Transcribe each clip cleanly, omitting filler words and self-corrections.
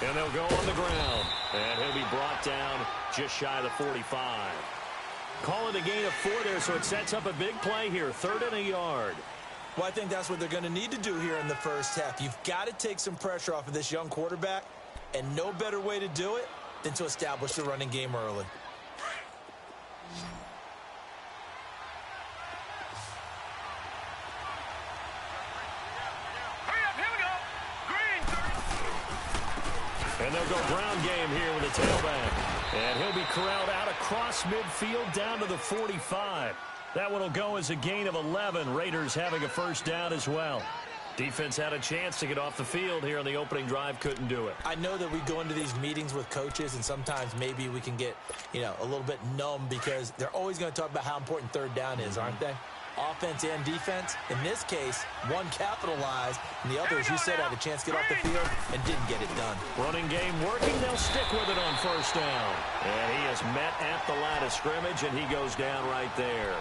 And they'll go on the ground. And he'll be brought down just shy of the 45. Call it a gain of 4 there, so it sets up a big play here. 3rd and a yard. Well, I think that's what they're going to need to do here in the first half. You've got to take some pressure off of this young quarterback, and no better way to do it than to establish the running game early. And they'll go ground game here with a tailback. And he'll be corralled out across midfield down to the 45. That one will go as a gain of 11. Raiders having a first down as well. Defense had a chance to get off the field here on the opening drive. Couldn't do it. I know that we go into these meetings with coaches, and sometimes maybe we can get, a little bit numb because they're always going to talk about how important 3rd down is, aren't they? Offense and defense. In this case, one capitalized, and the other, as you said, had a chance to get off the field and didn't get it done. Running game working. They'll stick with it on first down. And he is met at the line of scrimmage, and he goes down right there.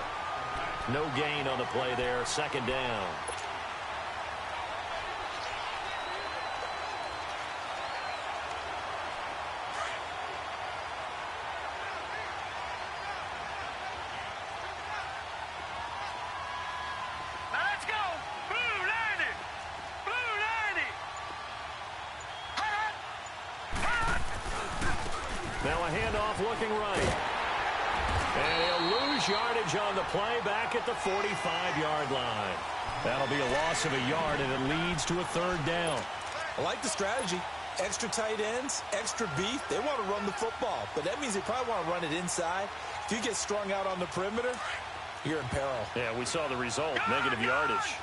No gain on the play there. 2nd down. Now a handoff looking right. And he'll lose yardage on the play back at the 45-yard line. That'll be a loss of a yard, and it leads to a 3rd down. I like the strategy. Extra tight ends, extra beef. They want to run the football, but that means they probably want to run it inside. If you get strung out on the perimeter, you're in peril. Yeah, we saw the result, negative yardage.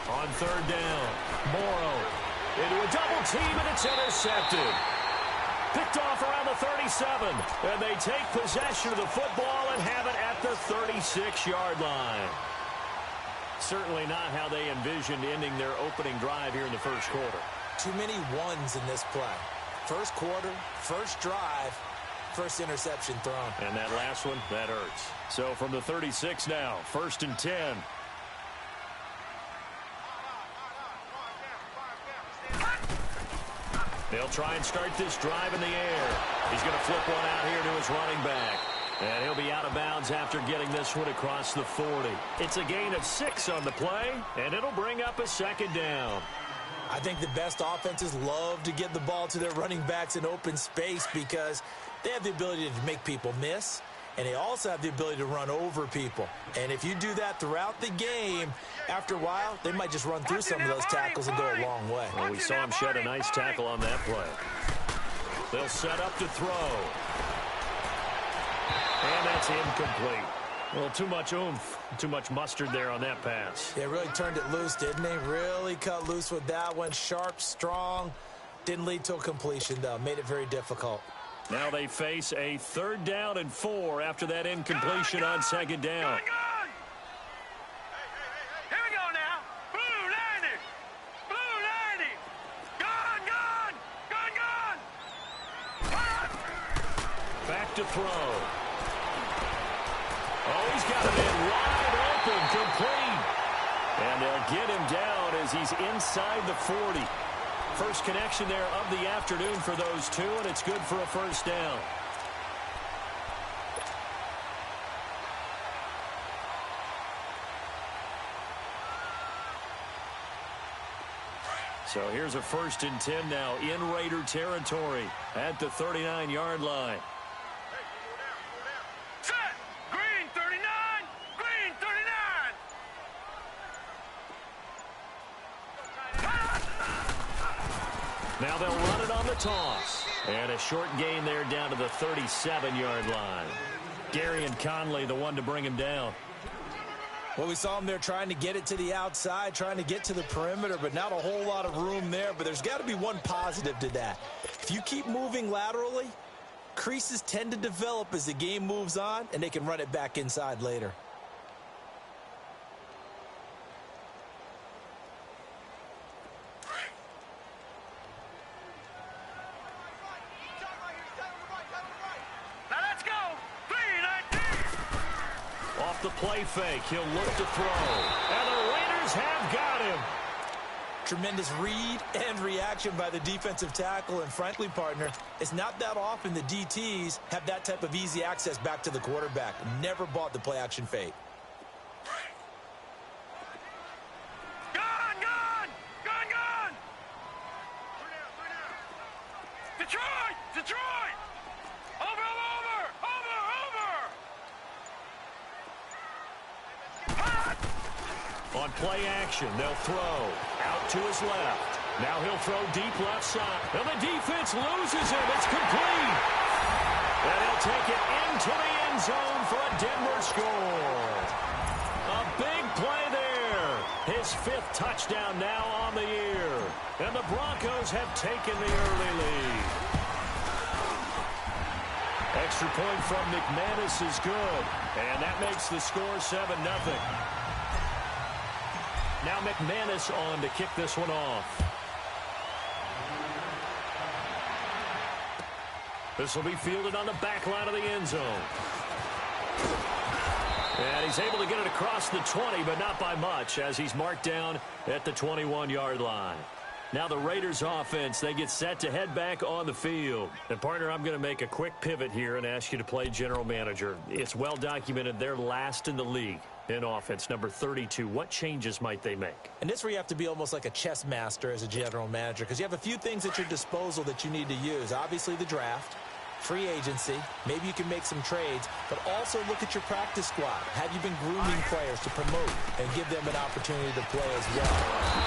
On 3rd down, Morrow into a double team, and it's intercepted. Picked off around the 37, and they take possession of the football and have it at the 36-yard line. Certainly not how they envisioned ending their opening drive here in the first quarter. Too many ones in this play. First quarter, first drive, first interception thrown. And that last one, that hurts. So from the 36 now, 1st and 10. They'll try and start this drive in the air. He's going to flip one out here to his running back. And he'll be out of bounds after getting this one across the 40. It's a gain of 6 on the play, and it'll bring up a 2nd down. I think the best offenses love to get the ball to their running backs in open space because they have the ability to make people miss, and they also have the ability to run over people. And if you do that throughout the game, after a while, they might just run through some of those tackles and go a long way. Well, we saw him shed a nice tackle on that play. They'll set up to throw. And that's incomplete. Well, too much oomph, too much mustard there on that pass. They really turned it loose, didn't they? Really cut loose with that one. Sharp, strong. Didn't lead to a completion, though. Made it very difficult. Now they face a 3rd down and 4 after that incompletion on 2nd down. Here we go now. Blue 90. Blue 90. Gone. Back to throw. Oh, he's got him in wide open, complete. And they'll get him down as he's inside the 40. First connection there of the afternoon for those two, and it's good for a first down. So here's a 1st and 10 now in Raider territory at the 39-yard line. Set. Green 39. Green 39. Now they'll run it on the toss. And a short gain there down to the 37-yard line. Gary and Conley the one to bring him down. Well, we saw him there trying to get it to the outside, trying to get to the perimeter, but not a whole lot of room there. But there's got to be one positive to that. If you keep moving laterally, creases tend to develop as the game moves on, and they can run it back inside later. Now let's go. the play fake. He'll look to throw. And the Raiders have got him. Tremendous read and reaction by the defensive tackle. And frankly, partner, it's not that often the DTs have that type of easy access back to the quarterback. Never bought the play action fake. Gun! Detroit! Over! Hot! On play action, they'll throw. Out to his left. Now he'll throw deep left side. And the defense loses him. It's complete. And he'll take it into the end zone for a Denver score. A big play there. His 5th touchdown now on the year. And the Broncos have taken the early lead. Extra point from McManus is good. And that makes the score 7-0. Now McManus on to kick this one off. This will be fielded on the back line of the end zone. And he's able to get it across the 20, but not by much, as he's marked down at the 21-yard line. Now the Raiders offense, they get set to head back on the field. And partner, I'm going to make a quick pivot here and ask you to play general manager. It's well documented they're last in the league in offense, number 32. What changes might they make? And this is where you have to be almost like a chess master as a general manager, because you have a few things at your disposal that you need to use. Obviously the draft, free agency, maybe you can make some trades, but also look at your practice squad. Have you been grooming players to promote and give them an opportunity to play as well?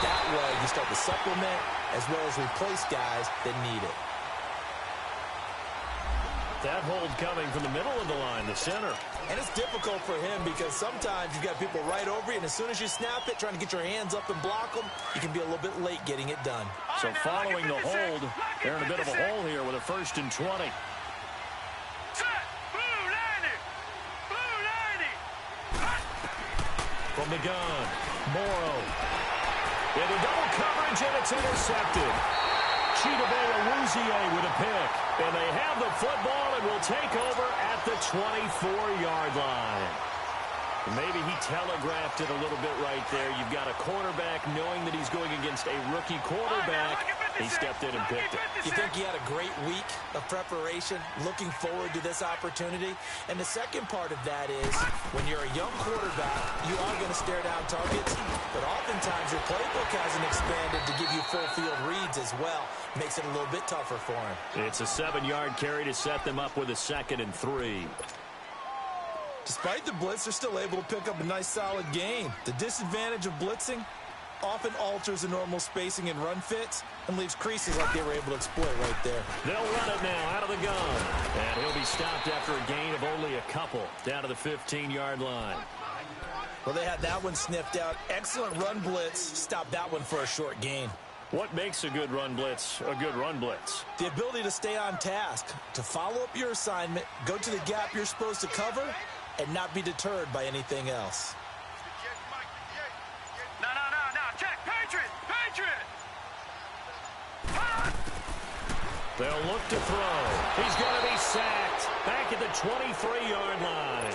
That way you start to supplement as well as replace guys that need it. That hold coming from the middle of the line, the center. And it's difficult for him because sometimes you've got people right over you, and as soon as you snap it, trying to get your hands up and block them, you can be a little bit late getting it done. So following the hold, they're in a bit of a hole here with a 1st and 20. From the gun, Morrow. Into double coverage, and it's intercepted. Chidobe with a pick. And they have the football and will take over at the 24-yard line. Maybe he telegraphed it a little bit right there. You've got a quarterback knowing that he's going against a rookie quarterback. He stepped in and picked it. You think he had a great week of preparation, looking forward to this opportunity? And the second part of that is, when you're a young quarterback, you are going to stare down targets, but oftentimes your playbook hasn't expanded to give you full field reads as well. Makes it a little bit tougher for him. It's a 7-yard carry to set them up with a 2nd and 3. Despite the blitz, they're still able to pick up a nice solid gain. The disadvantage of blitzing often alters the normal spacing and run fits and leaves creases like they were able to exploit right there. They'll run it now out of the gun. And he'll be stopped after a gain of only a couple down to the 15-yard line. Well, they had that one sniffed out. Excellent run blitz. Stopped that one for a short gain. What makes a good run blitz a good run blitz? The ability to stay on task, to follow up your assignment, go to the gap you're supposed to cover, and not be deterred by anything else. No. Check. Patriot. They'll look to throw. He's going to be sacked back at the 23-yard line.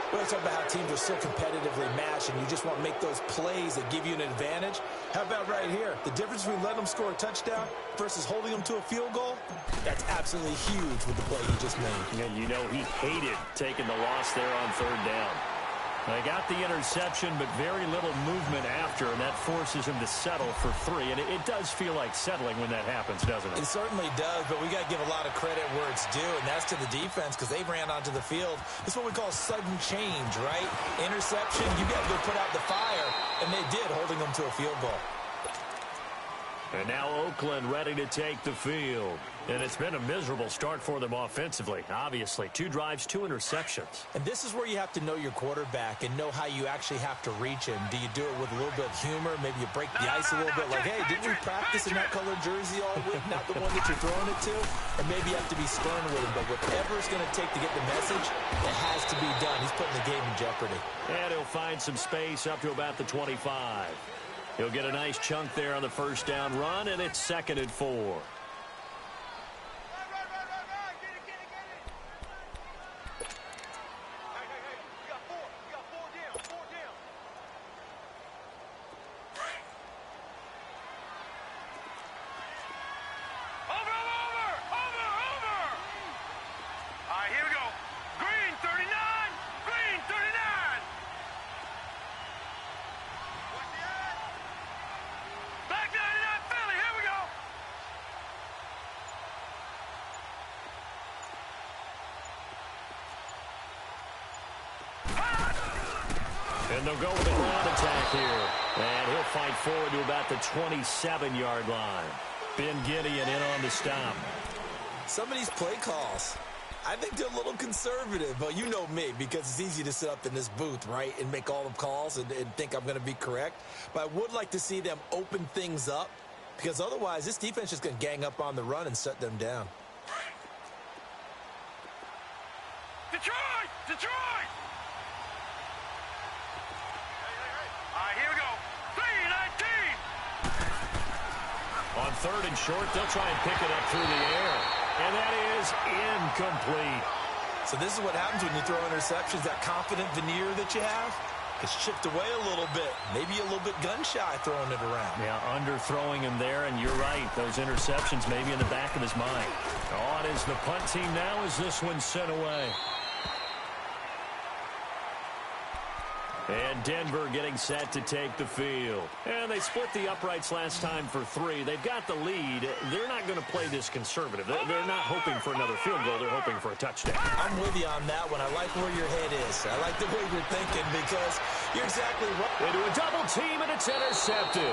Well, let's talk about how teams are so competitively matched, and you just want to make those plays that give you an advantage. How about right here? The difference between letting them score a touchdown versus holding them to a field goal, that's absolutely huge with the play he just made. Yeah, you know he hated taking the loss there on 3rd down. They got the interception, but very little movement after, and that forces him to settle for 3. And it does feel like settling when that happens, doesn't it? It certainly does, but we got to give a lot of credit where it's due, and that's to the defense because they ran onto the field. It's what we call sudden change, right? Interception, you got to go put out the fire, and they did, holding them to a field goal. And now Oakland ready to take the field. And it's been a miserable start for them offensively, obviously. 2 drives, 2 interceptions. And this is where you have to know your quarterback and know how you actually have to reach him. Do you do it with a little bit of humor? Maybe you break the ice a little bit like, hey, didn't we practice in that colored jersey all week? Not the one that you're throwing it to? Or maybe you have to be stern with him. But whatever it's going to take to get the message, it has to be done. He's putting the game in jeopardy. And he'll find some space up to about the 25. He'll get a nice chunk there on the 1st down run, and it's 2nd and 4. And they'll go with a ground attack here. And he'll fight forward to about the 27-yard line. Ben Gideon in on the stop. Some of these play calls, I think they're a little conservative. But you know me, because it's easy to sit up in this booth, right, and make all the calls and think I'm going to be correct. But I would like to see them open things up, because otherwise this defense is going to gang up on the run and shut them down. Detroit! Detroit! All right, here we go. 3-19. On third and short, they'll try and pick it up through the air. And that is incomplete. So this is what happens when you throw interceptions. That confident veneer that you have gets chipped away a little bit. Maybe a little bit gun-shy throwing it around. Yeah, underthrowing him there, and you're right. Those interceptions maybe in the back of his mind. On is the punt team now as this one's sent away. And Denver getting set to take the field. And they split the uprights last time for 3. They've got the lead. They're not going to play this conservative. They're not hoping for another field goal. They're hoping for a touchdown. I'm with you on that one. I like where your head is. I like the way you're thinking, because you're exactly right. Into a double team, and it's intercepted.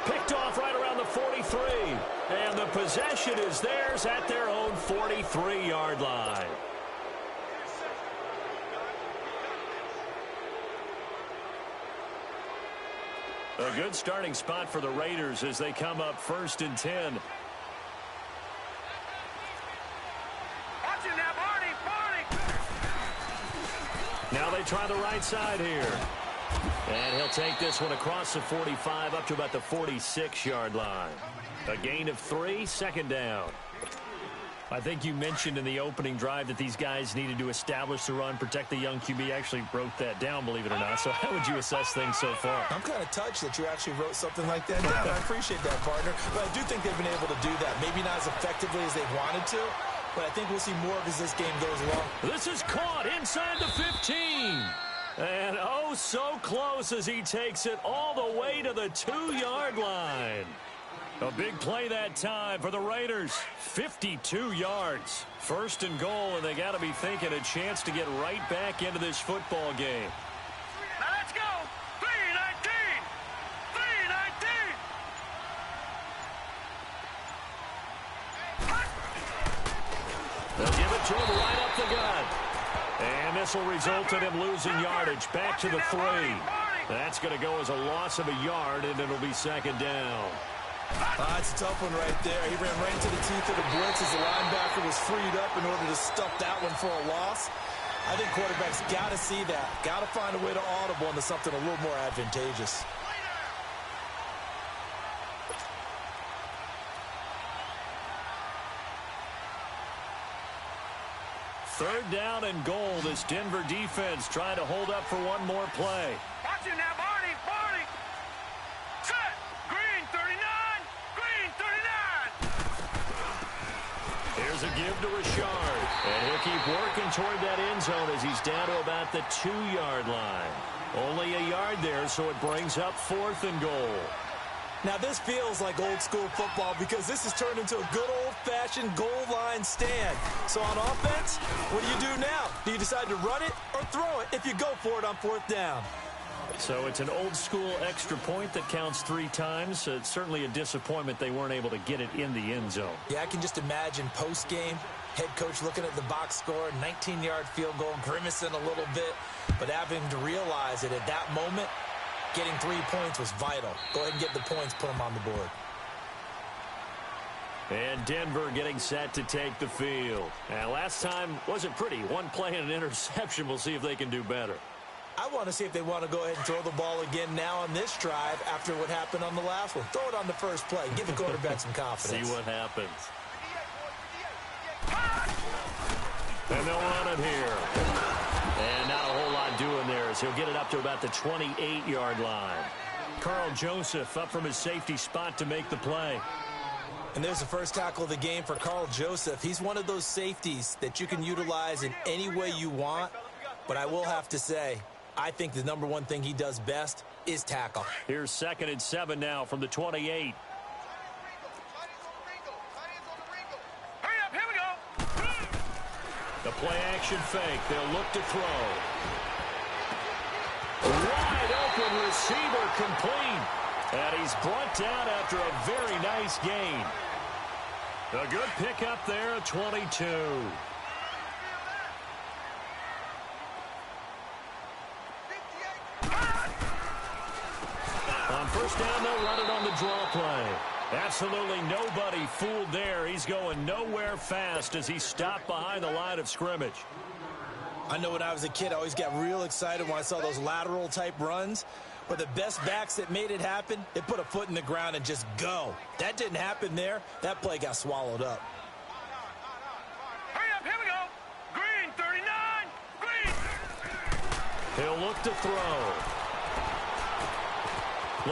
Picked off right around the 43. And the possession is theirs at their own 43-yard line. A good starting spot for the Raiders as they come up 1st and 10. Watch it now, Barney! Now they try the right side here. And he'll take this one across the 45 up to about the 46-yard line. A gain of 3, 2nd down. I think you mentioned in the opening drive that these guys needed to establish the run, protect the young QB. Actually wrote that down, believe it or not. So how would you assess things so far? I'm kind of touched that you actually wrote something like that down. I appreciate that, partner. But I do think they've been able to do that. Maybe not as effectively as they wanted to, but I think we'll see more of as this game goes along. This is caught inside the 15. And oh, so close as he takes it all the way to the 2-yard line. A big play that time for the Raiders. 52 yards. 1st and goal, and they got to be thinking a chance to get right back into this football game. Now let's go! 3-19! 3-19! They'll give it to him right up the gut. And this will result in him losing yardage back to the 3. That's going to go as a loss of a yard, and it'll be 2nd down. It's a tough one right there. He ran right into the teeth of the blitz as the linebacker was freed up in order to stuff that one for a loss. I think quarterbacks got to see that. Got to find a way to audible into something a little more advantageous. Third down and goal. This Denver defense trying to hold up for one more play. Watch it now, Barney! Barney! Set! Green 39! Green 39! Here's a give to Richard. And he'll keep working toward that end zone as he's down to about the 2-yard line. Only a yard there, so it brings up 4th and goal. Now, this feels like old-school football because this has turned into a good old-fashioned goal line stand. So on offense, what do you do now? Do you decide to run it or throw it if you go for it on 4th down? So it's an old-school extra point that counts 3 times. It's certainly a disappointment they weren't able to get it in the end zone. Yeah, I can just imagine post-game, head coach looking at the box score, 19-yard field goal, grimacing a little bit, but having to realize that at that moment, getting 3 points was vital. Go ahead and get the points, put them on the board. And Denver getting set to take the field. Now, last time wasn't pretty. One play and an interception. We'll see if they can do better. I want to see if they want to go ahead and throw the ball again now on this drive after what happened on the last one. Throw it on the first play. Give the quarterback some confidence. See what happens. And they'll run it here. And not a whole lot doing there as he'll get it up to about the 28-yard line. Carl Joseph up from his safety spot to make the play. And there's the first tackle of the game for Carl Joseph. He's one of those safeties that you can utilize in any way you want. But I will have to say, I think the number one thing he does best is tackle. Here's 2nd and 7 now from the 28. Hurry up, here we go! The play action fake. They'll look to throw. Wide open receiver complete. And he's brought down after a very nice gain. A good pickup there at 22. On first down, they'll run it on the draw play. Absolutely nobody fooled there. He's going nowhere fast as he stopped behind the line of scrimmage. I know when I was a kid, I always got real excited when I saw those lateral-type runs. But the best backs that made it happen, they put a foot in the ground and just go. That didn't happen there. That play got swallowed up. Hurry up, here we go. Green, 39. Green. He'll look to throw.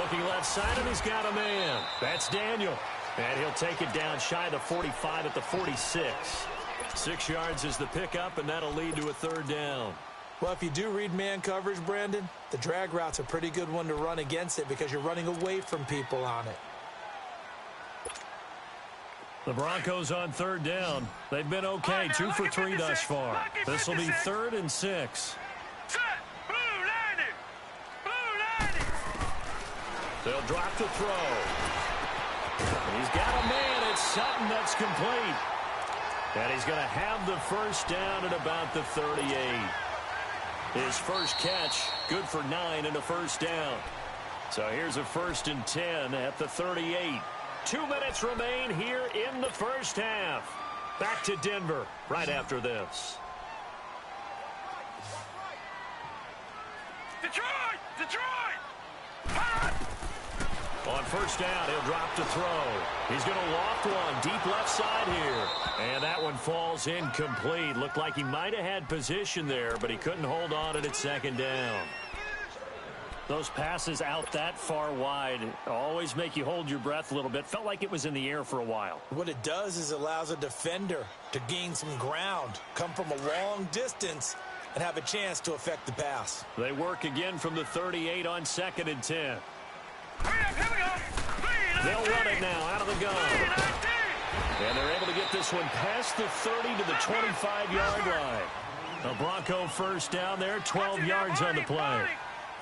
Looking left side, and he's got a man. That's Daniel. And he'll take it down shy of the 45 at the 46. 6 yards is the pickup, and that'll lead to a third down. Well, if you do read man coverage, Brandon, the drag route's a pretty good one to run against it because you're running away from people on it. The Broncos on third down. They've been okay, 2 for 3 thus far. This will be 3rd and 6. Set. Blue landing. Blue landing. They'll drop the throw. He's got a man. It's Sutton that's complete. And he's going to have the first down at about the 38. His first catch, good for 9 and a first down. So here's a 1st and 10 at the 38. 2 minutes remain here in the first half. Back to Denver right after this. Detroit! Detroit! Hot! On first down, he'll drop to throw. He's going to loft one deep left side here. And that one falls incomplete. Looked like he might have had position there, but he couldn't hold on it at 2nd down. Those passes out that far wide always make you hold your breath a little bit. Felt like it was in the air for a while. What it does is it allows a defender to gain some ground, come from a long distance, and have a chance to affect the pass. They work again from the 38 on 2nd and 10. Hurry up, here we go. They'll run it now out of the gun. And they're able to get this one past the 30 to the 25-yard line. A Bronco first down there, 12 yards on the play.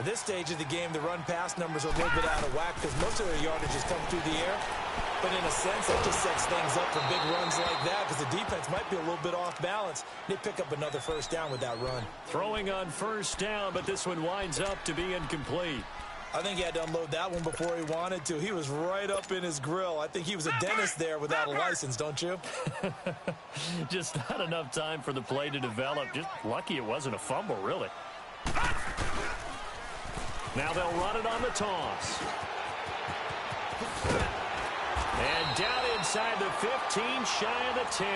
At this stage of the game, the run-pass numbers are a little bit out of whack because most of their yardage has come through the air. But in a sense, that just sets things up for big runs like that because the defense might be a little bit off balance. They pick up another first down with that run. Throwing on first down, but this one winds up to be incomplete. I think he had to unload that one before he wanted to. He was right up in his grill. I think he was a dentist there without a license, don't you? Just not enough time for the play to develop. Just lucky it wasn't a fumble, really. Now they'll run it on the toss. And down inside the 15, shy of the 10.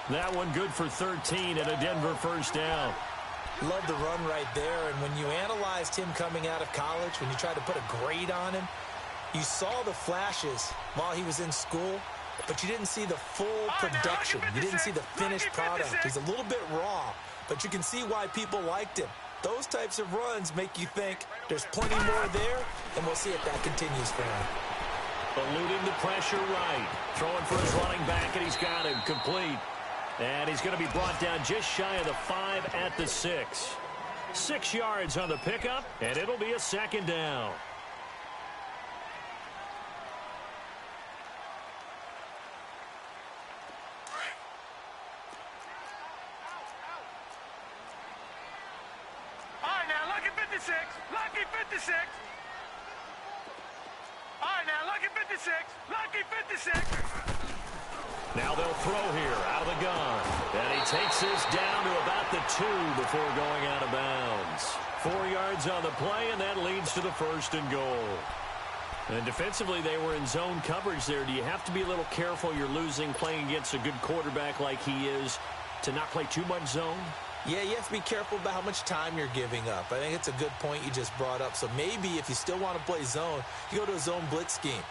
That one good for 13 and a Denver first down. Love the run right there. And when you analyzed him coming out of college, when you tried to put a grade on him, you saw the flashes while he was in school, but you didn't see the full production. You didn't see the finished product. He's a little bit raw, but you can see why people liked him. Those types of runs make you think there's plenty more there, and we'll see if that continues for him. Eluding the pressure right. Throwing for his running back, and he's got him complete. And he's going to be brought down just shy of the 5 at the 6. 6 yards on the pickup, and it'll be a 2nd down. All right, now, lucky 56. Lucky 56. All right, now, lucky 56. Lucky 56. Now they'll throw here out of the gun. And he takes this down to about the 2 before going out of bounds. 4 yards on the play, and that leads to the 1st and goal. And defensively, they were in zone coverage there. Do you have to be a little careful you're losing playing against a good quarterback like he is to not play too much zone? Yeah, you have to be careful about how much time you're giving up. I think it's a good point you just brought up. So maybe if you still want to play zone, you go to a zone blitz scheme.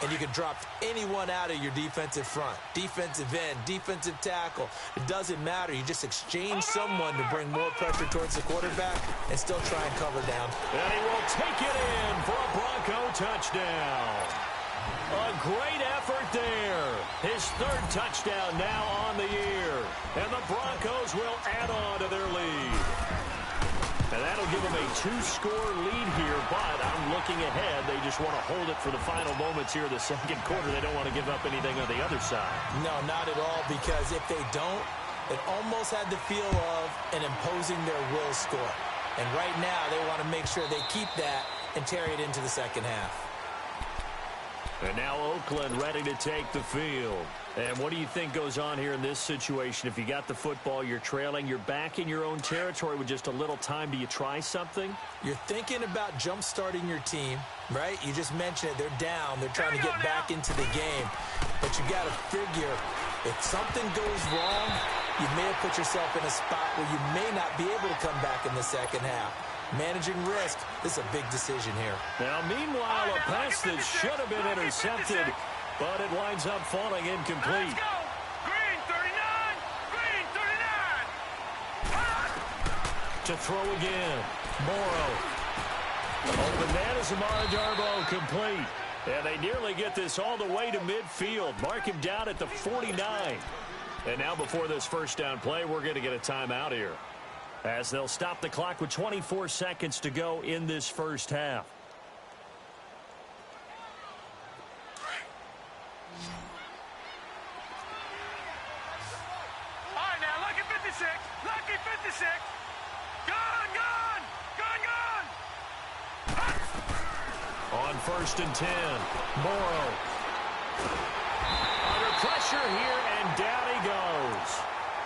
And you can drop anyone out of your defensive front. Defensive end, defensive tackle. It doesn't matter. You just exchange someone to bring more pressure towards the quarterback and still try and cover down. And he will take it in for a Bronco touchdown. A great effort there. His 3rd touchdown now on the year. And the Broncos will add on to their lead. And that'll give them a 2-score lead here, but I'm looking ahead. They just want to hold it for the final moments here of the second quarter. They don't want to give up anything on the other side. No, not at all, because if they don't, it almost had the feel of an imposing their will score. And right now, they want to make sure they keep that and carry it into the second half. And now Oakland ready to take the field. And what do you think goes on here in this situation? If you got the football, you're trailing, you're back in your own territory with just a little time. Do you try something? You're thinking about jump-starting your team, right? You just mentioned it. They're down. They're trying to get back into the game. But you got to figure, if something goes wrong, you may have put yourself in a spot where you may not be able to come back in the second half. Managing risk, this is a big decision here. Now, meanwhile, a pass that should have been intercepted, but it winds up falling incomplete. Let's go. Green 39. Green 39. To throw again. Morrow. Open man is Amara Darbo, complete. And they nearly get this all the way to midfield. Mark him down at the 49. And now before this first down play, we're going to get a timeout here, as they'll stop the clock with 24 seconds to go in this first half. All right, now, lucky 56. Lucky 56. Gone, gone. Gone, gone. On 1st and 10, Morrow. Under pressure here, and down he goes.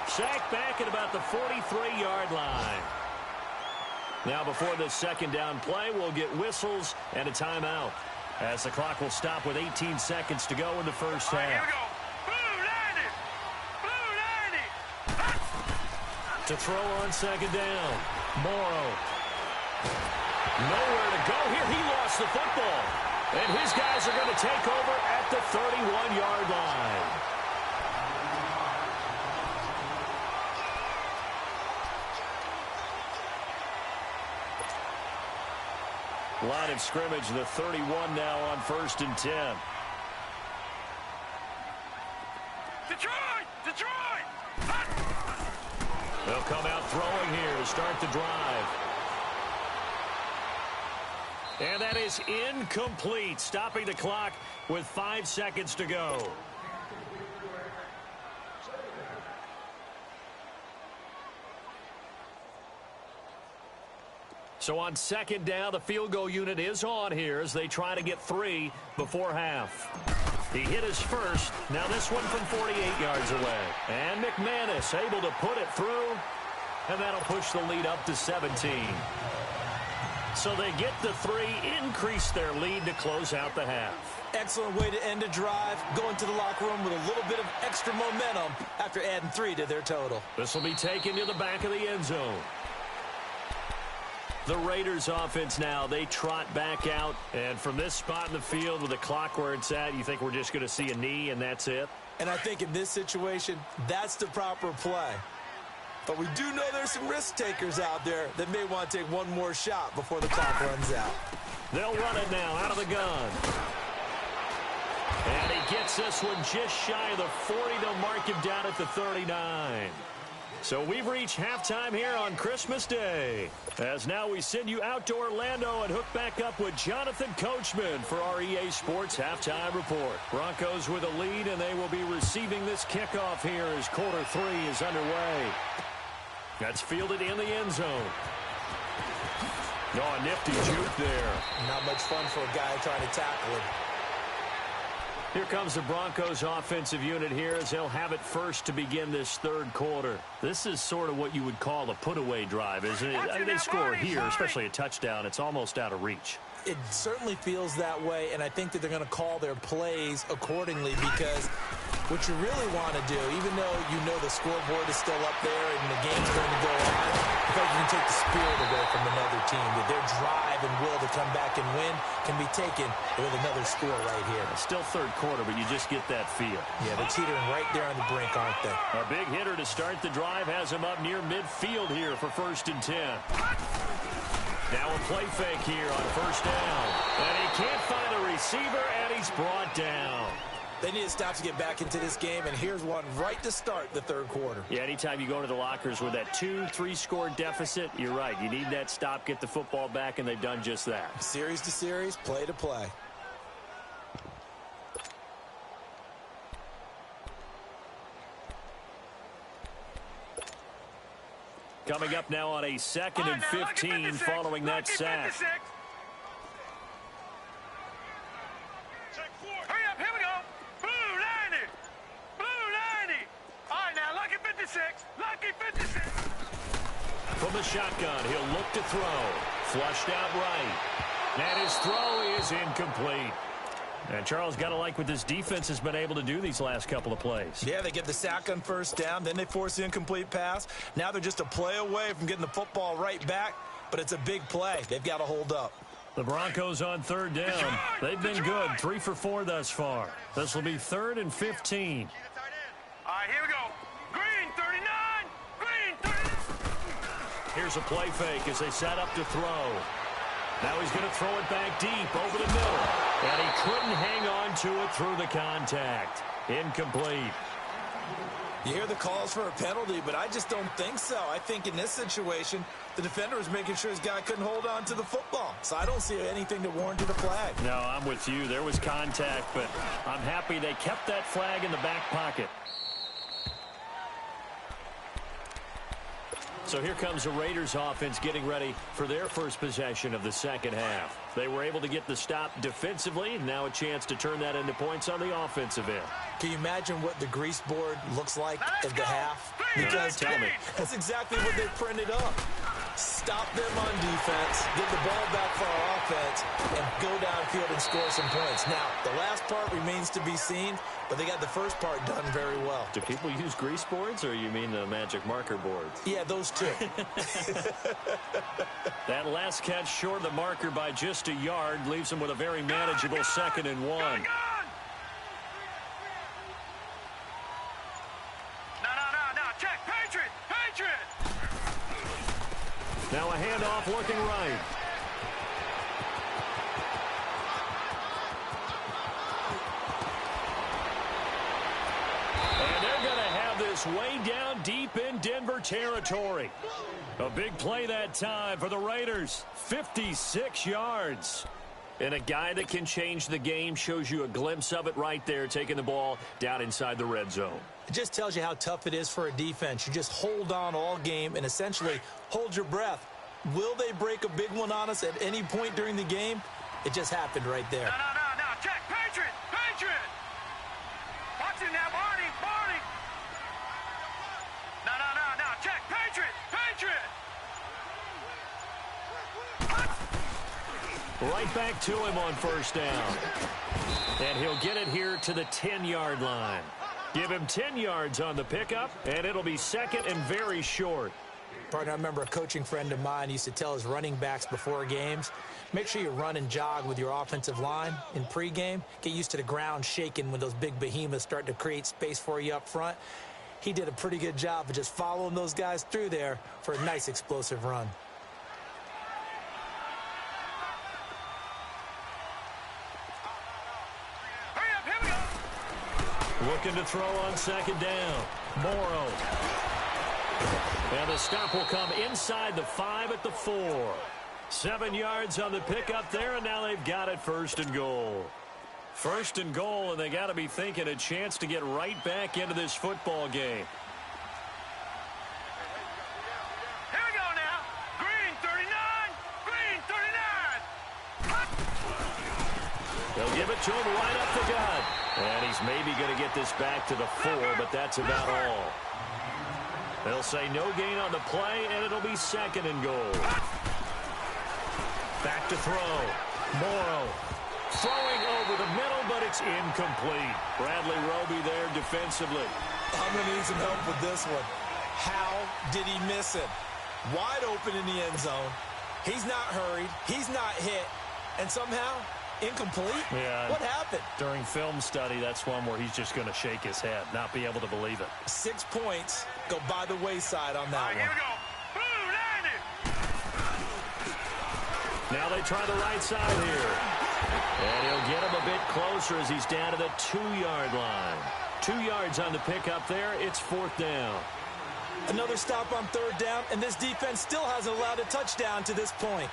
Sacked back at about the 43-yard line. Now before this second down play, we'll get whistles and a timeout, as the clock will stop with 18 seconds to go in the first All right, here we half. go. Blue 90. Blue 90. To throw on second down, Morrow. Nowhere to go here. He lost the football. And his guys are going to take over at the 31-yard line. Line of scrimmage, the 31 now on 1st and 10. Detroit! Detroit! They'll come out throwing here to start the drive. And that is incomplete, stopping the clock with 5 seconds to go. So on second down, the field goal unit is on here as they try to get 3 before half. He hit his first. Now this one from 48 yards away. And McManus able to put it through. And that'll push the lead up to 17. So they get the 3, increase their lead to close out the half. Excellent way to end a drive. Go into the locker room with a little bit of extra momentum after adding 3 to their total. This will be taken to the back of the end zone. The Raiders offense now, they trot back out. And from this spot in the field with the clock where it's at, you think we're just going to see a knee and that's it? And I think in this situation, that's the proper play. But we do know there's some risk takers out there that may want to take one more shot before the clock runs out. They'll run it now out of the gun. And he gets this one just shy of the 40. They'll mark him down at the 39. So we've reached halftime here on Christmas Day, as now we send you out to Orlando and hook back up with Jonathan Coachman for our EA Sports Halftime Report. Broncos with a lead, and they will be receiving this kickoff here as quarter 3 is underway. That's fielded in the end zone. Oh, a nifty juke there. Not much fun for a guy trying to tackle him. Here comes the Broncos offensive unit here as they'll have it first to begin this third quarter. This is sort of what you would call a put-away drive, isn't it? I mean, they score here, especially a touchdown. It's almost out of reach. It certainly feels that way, and I think that they're going to call their plays accordingly, because what you really want to do, even though you know the scoreboard is still up there and the game's going to go on, I think you can take the spirit away from another team, that their drive and will to come back and win can be taken with another score right here. It's still third quarter, but you just get that feel. Yeah, they're teetering right there on the brink, aren't they? A big hitter to start the drive has him up near midfield here for 1st and 10. Now a play fake here on 1st down. And he can't find a receiver, and he's brought down. They need to stop to get back into this game, and here's one right to start the third quarter. Yeah, anytime you go into the lockers with that 2-3 score deficit, you're right. You need that stop, get the football back, and they've done just that. Series to series, play to play. Coming up now on a 2nd and 15 following that sack. Hurry up, here we go. Blue 90. Blue 90. All right, now, lucky 56. Lucky 56. From the shotgun, he'll look to throw. Flushed out right. And his throw is incomplete. And Charles, got to like what this defense has been able to do these last couple of plays. Yeah, they get the sack on first down, then they force the incomplete pass. Now they're just a play away from getting the football right back, but it's a big play. They've got to hold up. The Broncos on 3rd down. They've been good, 3 for 4 thus far. This will be 3rd and 15. All right, here we go. Green 39. Green 39. Here's a play fake as they set up to throw. Now he's going to throw it back deep over the middle. And he couldn't hang on to it through the contact. Incomplete. You hear the calls for a penalty, but I just don't think so. I think in this situation, the defender was making sure his guy couldn't hold on to the football. So I don't see anything that warranted a flag. No, I'm with you. There was contact, but I'm happy they kept that flag in the back pocket. So here comes the Raiders offense getting ready for their first possession of the second half. They were able to get the stop defensively, and now a chance to turn that into points on the offensive end. Can you imagine what the grease board looks like at the half? Because Tell me. that's exactly what they printed up. Stop them on defense, get the ball back for our offense, and go downfield and score some points. Now, the last part remains to be seen, but they got the first part done very well. Do people use grease boards, or you mean the magic marker boards? Yeah, those two. That last catch short of the marker by just a yard leaves them with a very manageable 2nd and 1. No. Check. Patriot. Patriot. Now a handoff looking right. And they're going to have this way down deep in Denver territory. A big play that time for the Raiders. 56 yards. And a guy that can change the game shows you a glimpse of it right there, taking the ball down inside the red zone. It just tells you how tough it is for a defense. You just hold on all game and essentially hold your breath. Will they break a big one on us at any point during the game? It just happened right there. No. Check. Patriot. Patriot. Watch it now, Barney. Barney. No. Check. Patriot. Patriot. Right back to him on first down. And he'll get it here to the 10-yard line. Give him 10 yards on the pickup, and it'll be 2nd and very short. Partner, I remember a coaching friend of mine used to tell his running backs before games, make sure you run and jog with your offensive line in pregame. Get used to the ground shaking when those big behemoths start to create space for you up front. He did a pretty good job of just following those guys through there for a nice explosive run. Looking to throw on 2nd down. Morrow. And the stop will come inside the 5 at the 4. 7 yards on the pickup there, and now they've got it 1st and goal. 1st and goal, and they got to be thinking a chance to get right back into this football game. Here we go now. Green 39. Green 39. They'll give it to him right up the gut. And he's maybe going to get this back to the 4, but that's about all. They'll say no gain on the play, and it'll be 2nd and goal. Back to throw. Morrow throwing over the middle, but it's incomplete. Bradley Roby there defensively. I'm going to need some help with this one. How did he miss it? Wide open in the end zone. He's not hurried. He's not hit. And somehow, incomplete? Yeah. What happened? During film study, that's one where he's just going to shake his head, not be able to believe it. 6 points go by the wayside on that Here one. we go. Blue 90. Now they try the right side here. And he'll get him a bit closer as he's down to the 2-yard line. 2 yards on the pickup there. It's 4th down. Another stop on 3rd down, and this defense still hasn't allowed a touchdown to this point.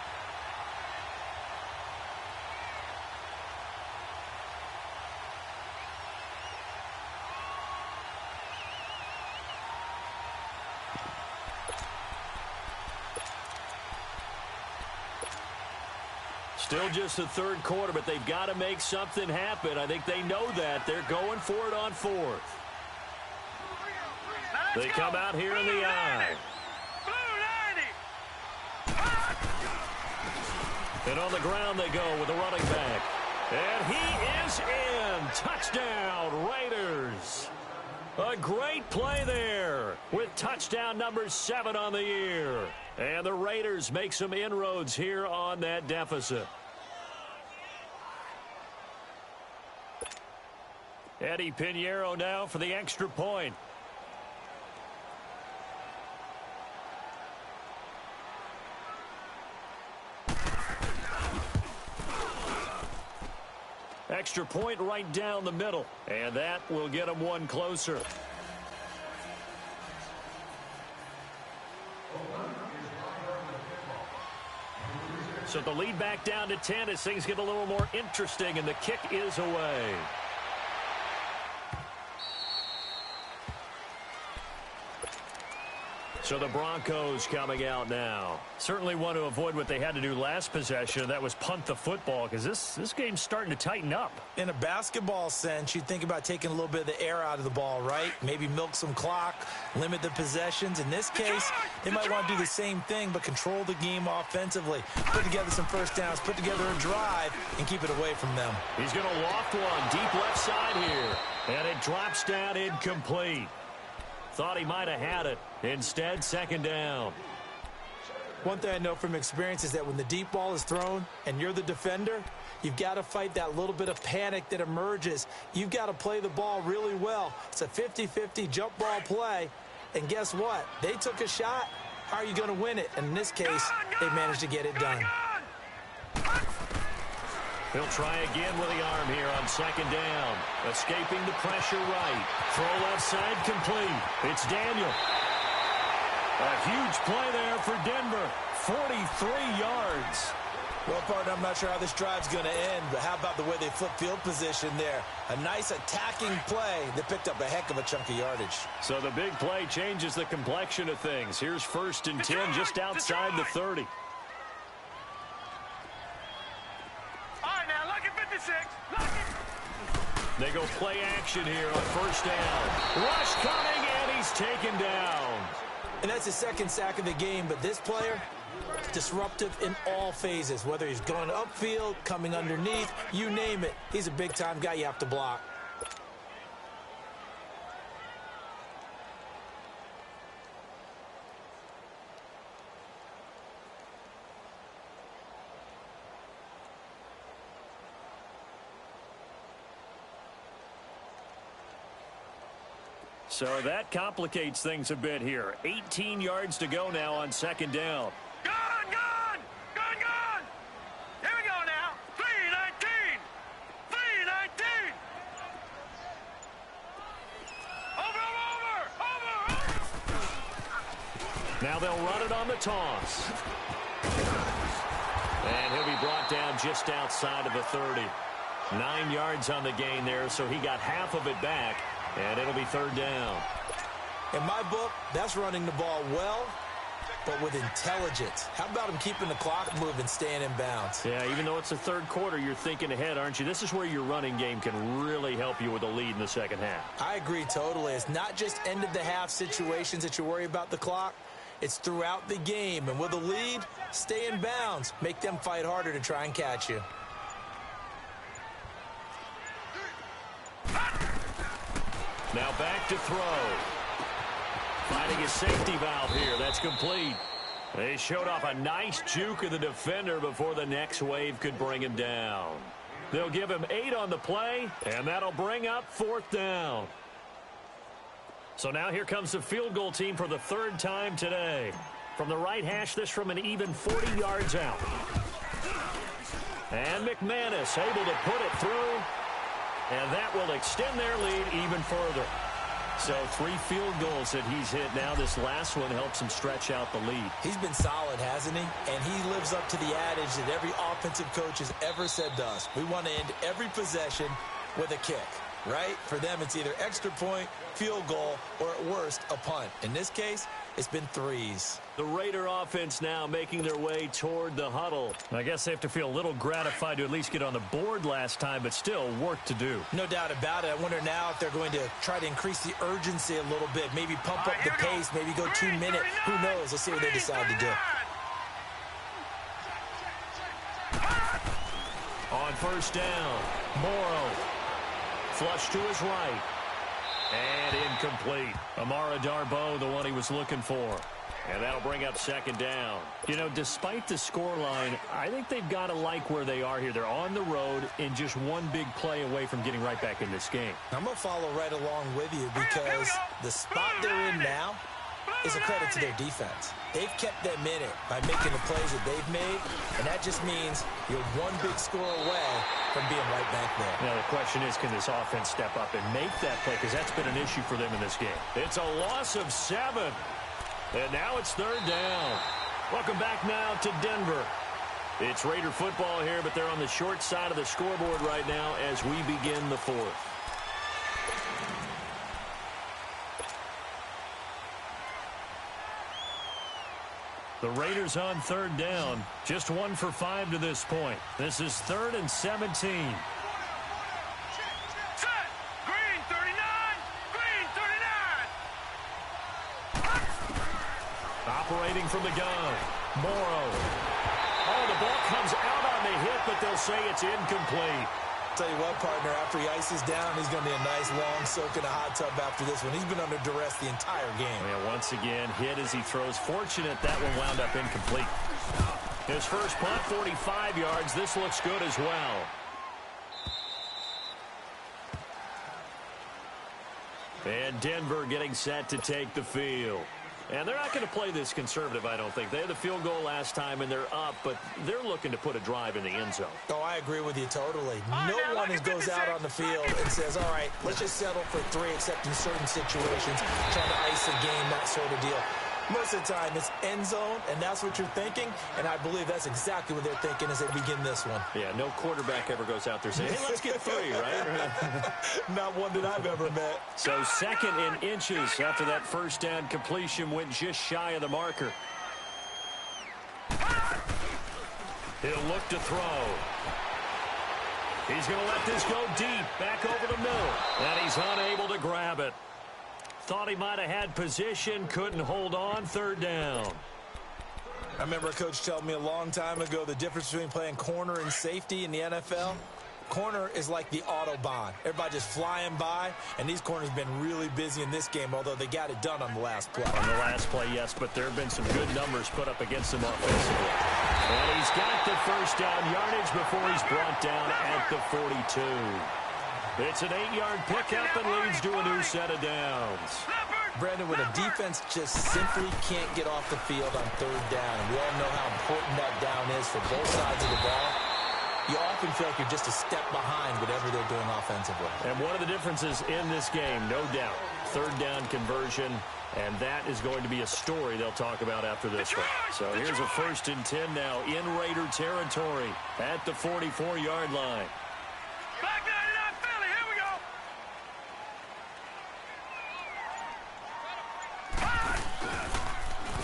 Still just the 3rd quarter, but they've got to make something happen. I think they know that. They're going for it on 4th. They come out here in the I. And on the ground they go with the running back. And he is in. Touchdown, Raiders. A great play there with touchdown number 7 on the year. And the Raiders make some inroads here on that deficit. Eddie Pinheiro now for the extra point. Extra point right down the middle. And that will get them one closer. So the lead back down to 10 as things get a little more interesting, and the kick is away. So the Broncos coming out now. Certainly want to avoid what they had to do last possession. That was punt the football, because this game's starting to tighten up. In a basketball sense, you think about taking a little bit of the air out of the ball, right? Maybe milk some clock, limit the possessions. In this case, they might want to do the same thing, but control the game offensively. Put together some first downs, put together a drive, and keep it away from them. He's going to loft one deep left side here. And it drops down incomplete. Thought he might have had it. Instead, 2nd down. One thing I know from experience is that when the deep ball is thrown and you're the defender, you've got to fight that little bit of panic that emerges. You've got to play the ball really well. It's a 50-50 jump ball play. And guess what? They took a shot. How are you going to win it? And in this case, they managed to get it done. He'll try again with the arm here on 2nd down. Escaping the pressure right. Throw left side complete. It's Daniel. A huge play there for Denver. 43 yards. Well, partner, I'm not sure how this drive's going to end, but how about the way they flip field position there? A nice attacking play that picked up a heck of a chunk of yardage. So the big play changes the complexion of things. Here's 1st and 10 just outside the 30. They go play action here on 1st down. Rush coming, and he's taken down. And that's his 2nd sack of the game, but this player, disruptive in all phases, whether he's going upfield, coming underneath, you name it. He's a big-time guy you have to block. So that complicates things a bit here. 18 yards to go now on 2nd down. Gone! Here we go now. 3-19. 3-19. Over. Now they'll run it on the toss. And he'll be brought down just outside of the 30. 9 yards on the gain there, so he got half of it back. And it'll be 3rd down. In my book, that's running the ball well, but with intelligence. How about him keeping the clock moving, staying in bounds? Yeah, even though it's the 3rd quarter, you're thinking ahead, aren't you? This is where your running game can really help you with a lead in the 2nd half. I agree totally. It's not just end-of-the-half situations that you worry about the clock. It's throughout the game. And with a lead, stay in bounds. Make them fight harder to try and catch you. Now back to throw. Finding his safety valve here. That's complete. They showed off a nice juke of the defender before the next wave could bring him down. They'll give him 8 on the play, and that'll bring up 4th down. So now here comes the field goal team for the 3rd time today. From the right hash, this from an even 40 yards out. And McManus able to put it through. And that will extend their lead even further. So 3 field goals that he's hit now. This last one helps him stretch out the lead. He's been solid, hasn't he? And he lives up to the adage that every offensive coach has ever said to us. We want to end every possession with a kick, right? For them, it's either extra point, field goal, or at worst, a punt. In this case, it's been 3s. The Raider offense now making their way toward the huddle. I guess they have to feel a little gratified to at least get on the board last time, but still work to do. No doubt about it. I wonder now if they're going to try to increase the urgency a little bit, maybe pump up the pace, maybe go 2 minute. Who knows? Let's see what they decide to do. On first down, Morrow. Flush to his right. And incomplete. Amara Darboh, the one he was looking for. And that'll bring up second down. You know, despite the scoreline, I think they've got to like where they are here. They're on the road and just one big play away from getting right back in this game. I'm going to follow right along with you because the spot they're in now is a credit to their defense. They've kept them in it by making the plays that they've made, and that just means you're one big score away from being right back there. Now, the question is, can this offense step up and make that play? Because that's been an issue for them in this game. It's a loss of 7. And now it's third down. Welcome back now to Denver. It's Raider football here, but they're on the short side of the scoreboard right now as we begin the 4th. The Raiders on third down. Just 1 for 5 to this point. This is 3rd and 17. Set. Green 39. Green 39. Operating from the gun. Morrow. Oh, the ball comes out on the hit, but they'll say it's incomplete. Tell you what, partner, after he ices down, he's going to be a nice long soak in a hot tub after this one. He's been under duress the entire game. Yeah, once again, hit as he throws. Fortunate that one wound up incomplete. His first punt, 45 yards. This looks good as well. And Denver getting set to take the field. And they're not going to play this conservative, I don't think. They had the field goal last time, and they're up, but they're looking to put a drive in the end zone. Oh, I agree with you totally. No one goes out on the field and says, all right, let's just settle for 3, except in certain situations, trying to ice a game, that sort of deal. Most of the time, it's end zone, and that's what you're thinking, and I believe that's exactly what they're thinking as they begin this one. Yeah, no quarterback ever goes out there saying, hey, let's get 3, right? Not one that I've ever met. So 2nd in inches after that first down completion went just shy of the marker. He'll look to throw. He's going to let this go deep, back over the middle, and he's unable to grab it. Thought he might have had position, couldn't hold on, 3rd down. I remember a coach telling me a long time ago the difference between playing corner and safety in the NFL. Corner is like the Autobahn. Everybody just flying by, and these corners have been really busy in this game, although they got it done on the last play. On the last play, yes, but there have been some good numbers put up against him offensively. And he's got the first down yardage before he's brought down at the 42. It's an 8-yard pickup and leads to a new set of downs. Brandon, when a defense just simply can't get off the field on 3rd down, we all know how important that down is for both sides of the ball, you often feel like you're just a step behind whatever they're doing offensively. And one of the differences in this game, no doubt, 3rd down conversion, and that is going to be a story they'll talk about after this one. So here's a 1st and 10 now in Raider territory at the 44-yard line. Black 99 Philly, here we go.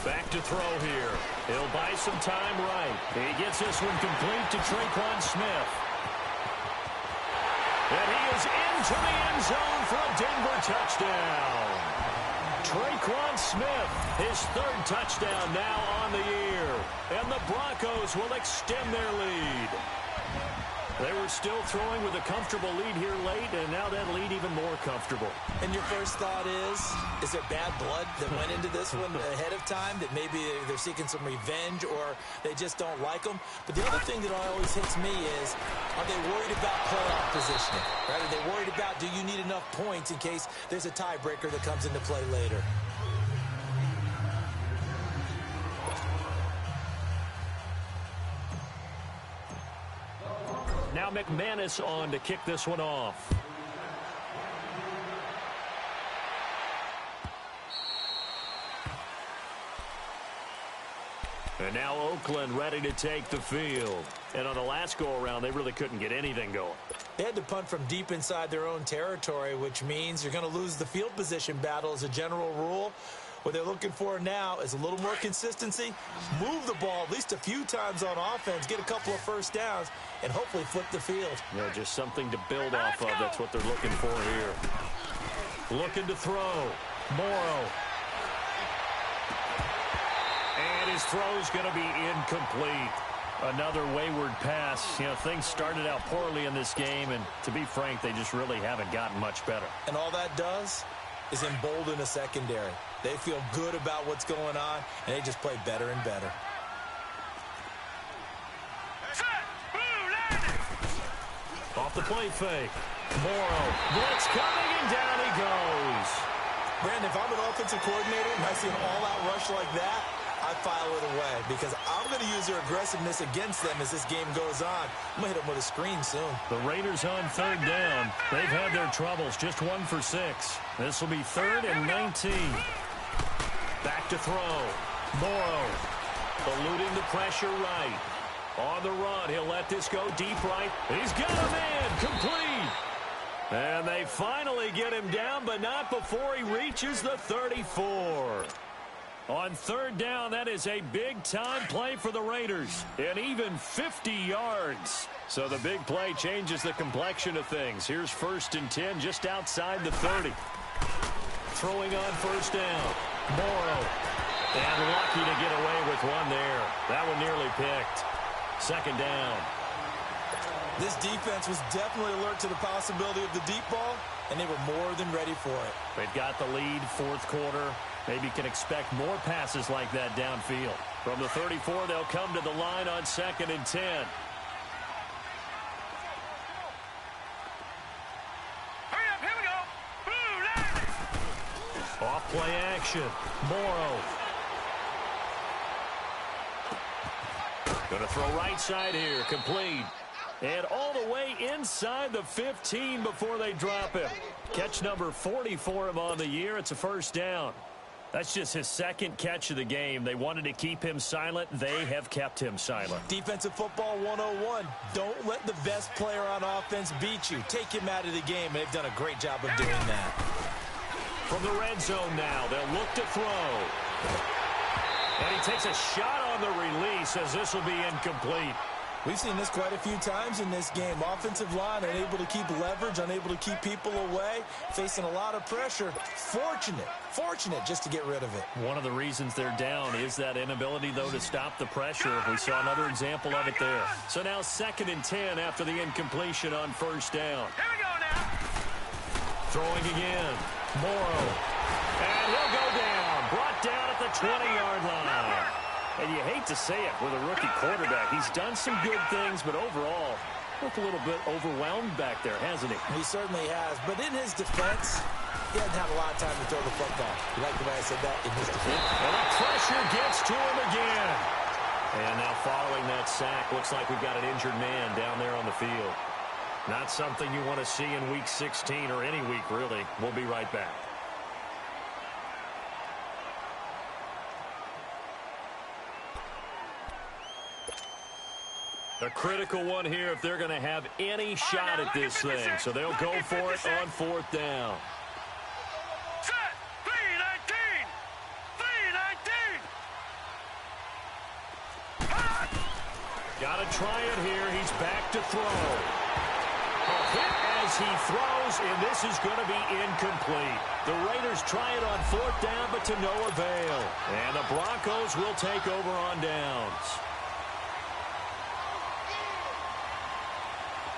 Back to throw here. He'll buy some time right. He gets this one complete to Traquan Smith. And he is into the end zone for a Denver touchdown. Traquan Smith, his 3rd touchdown now on the year. And the Broncos will extend their lead. They were still throwing with a comfortable lead here late, and now that lead even more comfortable. And your first thought is there bad blood that went into this one ahead of time, that maybe they're seeking some revenge or they just don't like them? But the other thing that always hits me is, are they worried about playoff positioning? Right? Are they worried about, do you need enough points in case there's a tiebreaker that comes into play later? Now McManus on to kick this one off. And now Oakland ready to take the field. And on the last go-around, they really couldn't get anything going. They had to punt from deep inside their own territory, which means you're going to lose the field position battle as a general rule. What they're looking for now is a little more consistency, move the ball at least a few times on offense, get a couple of first downs, and hopefully flip the field. Yeah, just something to build off of. That's what they're looking for here. Looking to throw. Morrow. And his throw's going to be incomplete. Another wayward pass. You know, things started out poorly in this game, and to be frank, they just really haven't gotten much better. And all that does is embolden a secondary. They feel good about what's going on, and they just play better and better. Off the play fake. Morrow. Blitz coming, and down he goes. Brandon, if I'm an offensive coordinator and I see an all-out rush like that, I file it away because I'm going to use their aggressiveness against them as this game goes on. I'm going to hit them with a screen soon. The Raiders on third down. They've had their troubles. Just 1 for 6. This will be 3rd and 19. Back to throw. Morrow. Eluding the pressure right. On the run. He'll let this go deep right. He's got a man. Complete. And they finally get him down, but not before he reaches the 34. On third down, that is a big-time play for the Raiders. And even 50 yards. So the big play changes the complexion of things. Here's 1st and 10 just outside the 30. Throwing on first down. Morrow. And lucky to get away with one there. That one nearly picked. 2nd down. This defense was definitely alert to the possibility of the deep ball, and they were more than ready for it. They've got the lead, 4th quarter. Maybe can expect more passes like that downfield. From the 34, they'll come to the line on 2nd and 10. Hurry up, here we go. Off play action. Morrow. Going to throw right side here. Complete. And all the way inside the 15 before they drop him. Catch number 40 for him on the year. It's a 1st down. That's just his 2nd catch of the game. They wanted to keep him silent. They have kept him silent. Defensive football 101. Don't let the best player on offense beat you. Take him out of the game, and they've done a great job of doing that. From the red zone now, they'll look to throw. And he takes a shot on the release as this will be incomplete. We've seen this quite a few times in this game. Offensive line unable to keep leverage, unable to keep people away, facing a lot of pressure. Fortunate just to get rid of it. One of the reasons they're down is that inability, though, to stop the pressure. We saw another example of it there. So now 2nd and 10 after the incompletion on 1st down. Here we go now. Throwing again. Morrow. And he'll go down. Brought down at the 20-yard line. And you hate to say it with a rookie quarterback. He's done some good things, but overall, looked a little bit overwhelmed back there, hasn't he? He certainly has. But in his defense, he hasn't had a lot of time to throw the football. You like the way I said that? In his defense. And the pressure gets to him again. And now following that sack, looks like we've got an injured man down there on the field. Not something you want to see in Week 16 or any week, really. We'll be right back. A critical one here if they're going to have any shot at this thing. So they'll go for it on 4th down. Set. 3-19. 3-19. Got to try it here. He's back to throw. A hit as he throws, and this is going to be incomplete. The Raiders try it on 4th down, but to no avail. And the Broncos will take over on downs.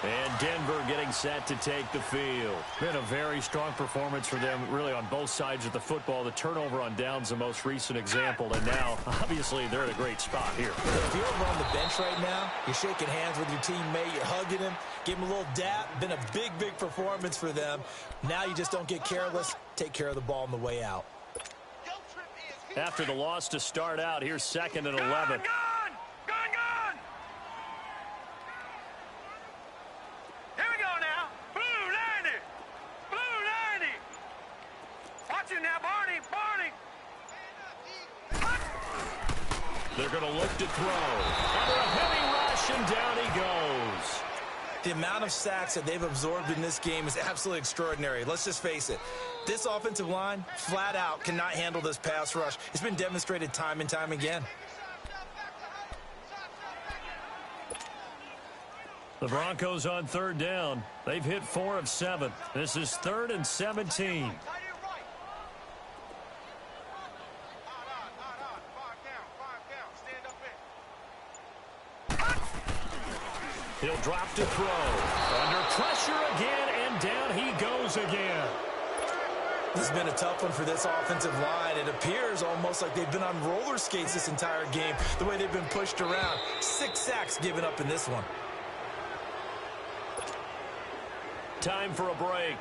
And Denver getting set to take the field. Been a very strong performance for them, really, on both sides of the football. The turnover on downs, the most recent example. And now, obviously, they're in a great spot here. If you're over on the bench right now, you're shaking hands with your teammate, you're hugging him, give him a little dap. Been a big performance for them. Now you just don't get careless. Take care of the ball on the way out. After the loss to start out, here's 2nd and 11. Gone! They're going to look to throw. Under a heavy rush, and down he goes. The amount of sacks that they've absorbed in this game is absolutely extraordinary. Let's just face it. This offensive line, flat out, cannot handle this pass rush. It's been demonstrated time and time again. The Broncos on third down. They've hit 4 of 7. This is 3rd and 17. He'll drop to throw. Under pressure again, and down he goes again. This has been a tough one for this offensive line. It appears almost like they've been on roller skates this entire game, the way they've been pushed around. 6 sacks given up in this one. Time for a break.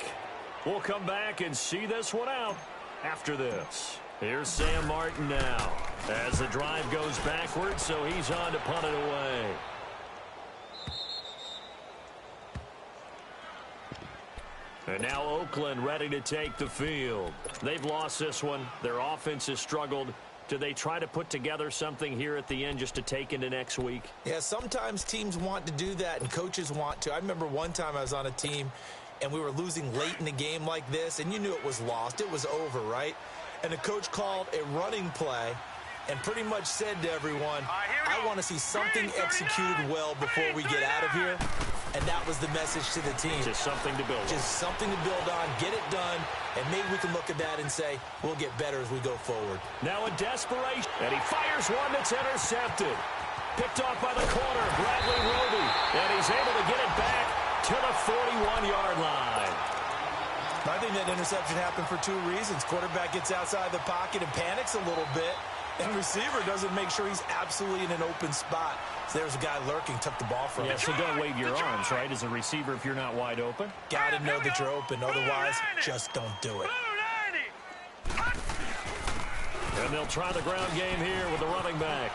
We'll come back and see this one out after this. Here's Sam Martin now as the drive goes backwards, so he's on to punt it away. And now Oakland ready to take the field. They've lost this one. Their offense has struggled. Do they try to put together something here at the end just to take into next week? Yeah, sometimes teams want to do that and coaches want to. I remember one time I was on a team and we were losing late in the game like this, and you knew it was lost. It was over, right? And the coach called a running play and pretty much said to everyone, I want to see something executed well before we get out of here. And that was the message to the team. Just something to build on. Just something to build on, get it done, and maybe we can look at that and say, we'll get better as we go forward. Now in desperation, and he fires one that's intercepted. Picked off by the corner, Bradley Roby, and he's able to get it back to the 41-yard line. I think that interception happened for 2 reasons. Quarterback gets outside the pocket and panics a little bit, and receiver doesn't make sure he's absolutely in an open spot. So there's a guy lurking, took the ball from him. Yeah, so don't wave your arms, right, as a receiver if you're not wide open. Got to know that you're open. Otherwise, just don't do it. And they'll try the ground game here with the running back.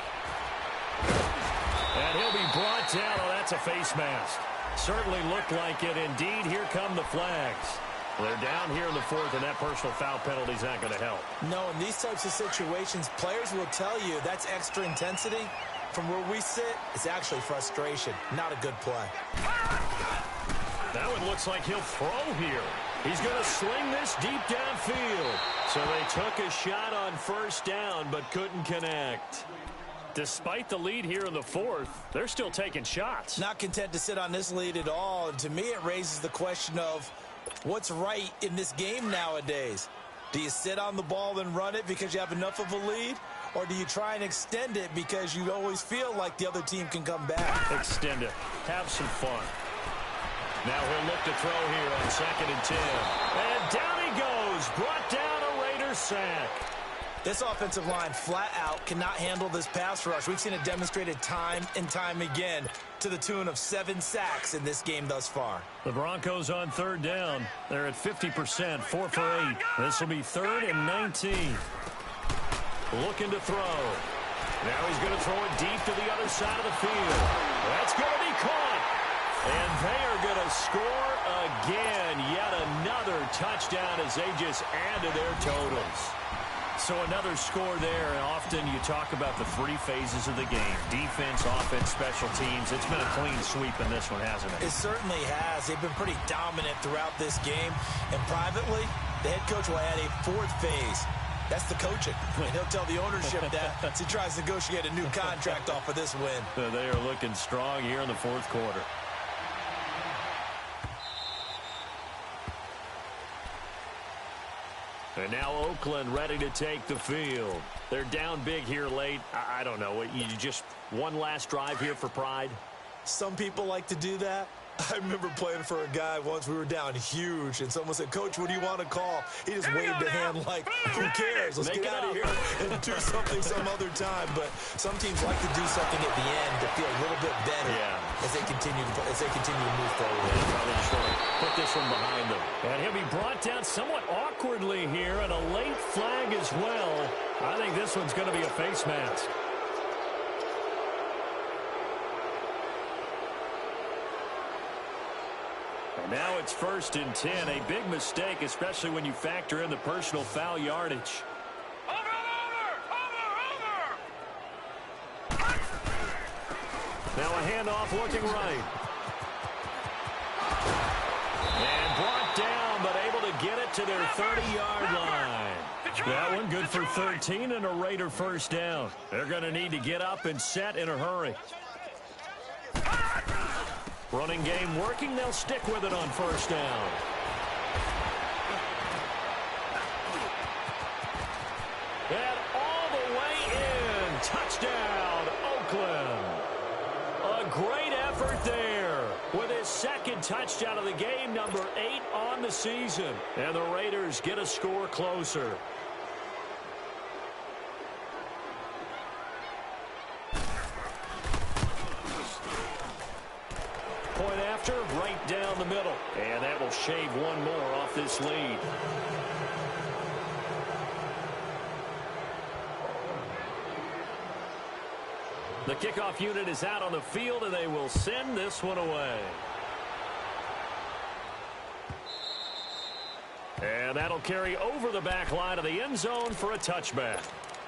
And he'll be brought down. Oh, that's a face mask. Certainly looked like it. Indeed, here come the flags. They're down here in the 4th, and that personal foul penalty is not going to help. No, in these types of situations, players will tell you that's extra intensity. From where we sit, it's actually frustration. Not a good play. That one looks like he'll throw here. He's going to sling this deep downfield. So they took a shot on first down, but couldn't connect. Despite the lead here in the 4th, they're still taking shots. Not content to sit on this lead at all. And to me, it raises the question of what's right in this game nowadays. Do you sit on the ball and run it because you have enough of a lead? Or do you try and extend it because you always feel like the other team can come back? Extend it. Have some fun. Now he'll look to throw here on 2nd and 10. And down he goes. Brought down a Raider sack. This offensive line flat out cannot handle this pass rush. We've seen it demonstrated time and time again to the tune of 7 sacks in this game thus far. The Broncos on third down. They're at 50%, 4 for 8. This will be 3rd and 19. Looking to throw. Now he's going to throw it deep to the other side of the field. That's going to be caught. And they are going to score again. Yet another touchdown as they just add to their totals. So another score there, and often you talk about the 3 phases of the game. Defense, offense, special teams. It's been a clean sweep in this one, hasn't it? It certainly has. They've been pretty dominant throughout this game. And privately, the head coach will add a 4th phase. That's the coaching. And he'll tell the ownership that as he tries to negotiate a new contract off of this win. They are looking strong here in the 4th quarter. And now Oakland ready to take the field. They're down big here late. I don't know. You just one last drive here for pride? Some people like to do that. I remember playing for a guy once. We were down huge, and someone said, Coach, what do you want to call? He just waved a hand like, who cares? Let's get out of here and do something some other time. But some teams like to do something at the end to feel a little bit better as they continue to move forward. They probably just want to put this one behind them. And he'll be brought down somewhat awkwardly here, and a late flag as well. I think this one's going to be a face mask. Now it's 1st and 10. A big mistake, especially when you factor in the personal foul yardage. Now a handoff looking right. And brought down, but able to get it to their 30-yard line. That one good for 13 and a Raider first down. They're going to need to get up and set in a hurry. Running game working. They'll stick with it on first down. And all the way in. Touchdown, Oakland. A great effort there with his second touchdown of the game, number 8 on the season. And the Raiders get a score closer. Point after, right down the middle. And that will shave one more off this lead. The kickoff unit is out on the field, and they will send this one away. And that'll carry over the back line of the end zone for a touchback.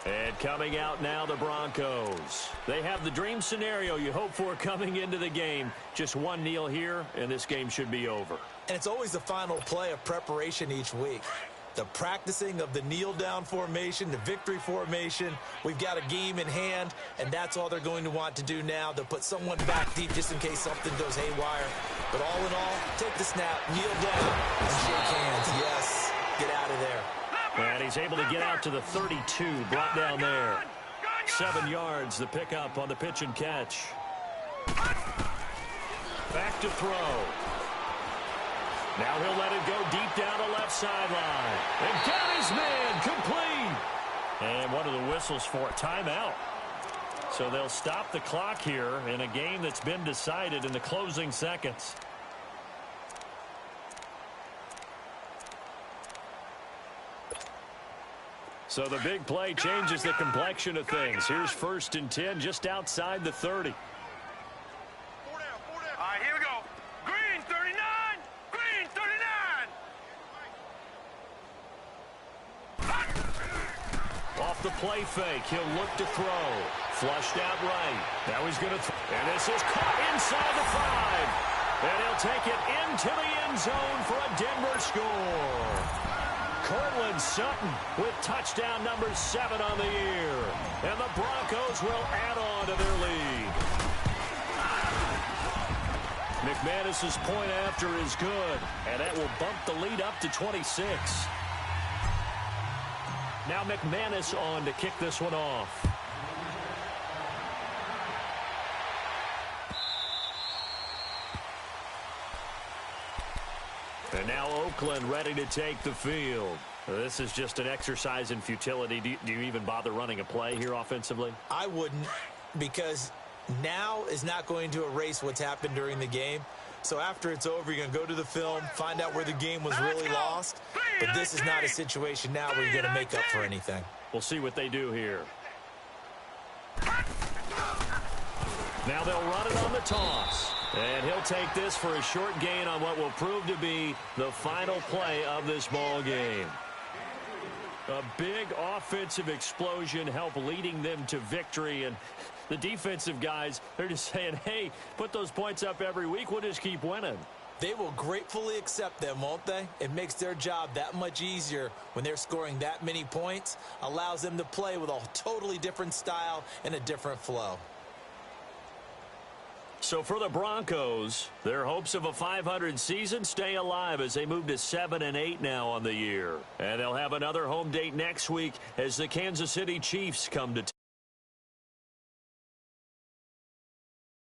And coming out now, the Broncos. They have the dream scenario you hope for coming into the game. Just one kneel here, and this game should be over. And it's always the final play of preparation each week. The practicing of the kneel-down formation, the victory formation. We've got a game in hand, and that's all they're going to want to do now. They'll put someone back deep just in case something goes haywire. But all in all, take the snap, kneel down, and shake hands. Yes, get out of there. And he's able to get out to the 32, brought down there. 7 yards, the pickup on the pitch and catch. Back to throw. Now he'll let it go deep down the left sideline. And got his man complete. And one of the whistles for a timeout. So they'll stop the clock here in a game that's been decided in the closing seconds. So the big play changes the complexion of things. Here's 1st and 10 just outside the 30. All right, here we go. Green 39. Green 39. Off the play fake, he'll look to throw. Flushed out right. Now he's going to throw. And this is caught inside the 5. And he'll take it into the end zone for a Denver score. Cortland Sutton with touchdown number 7 on the year. And the Broncos will add on to their lead. McManus's point after is good. And that will bump the lead up to 26. Now McManus on to kick this one off. And now Oakland ready to take the field. This is just an exercise in futility. Do you even bother running a play here offensively? I wouldn't, because now is not going to erase what's happened during the game. So after it's over, you're going to go to the film, find out where the game was really lost. But this is not a situation now where you're going to make up for anything. We'll see what they do here. Now they'll run it on the toss. And he'll take this for a short gain on what will prove to be the final play of this ball game. A big offensive explosion help leading them to victory. And the defensive guys, they're just saying, hey, put those points up every week. We'll just keep winning. They will gratefully accept them, won't they? It makes their job that much easier when they're scoring that many points. Allows them to play with a totally different style and a different flow. So for the Broncos, their hopes of a 500 season stay alive as they move to 7-8 now on the year. And they'll have another home date next week as the Kansas City Chiefs come to town.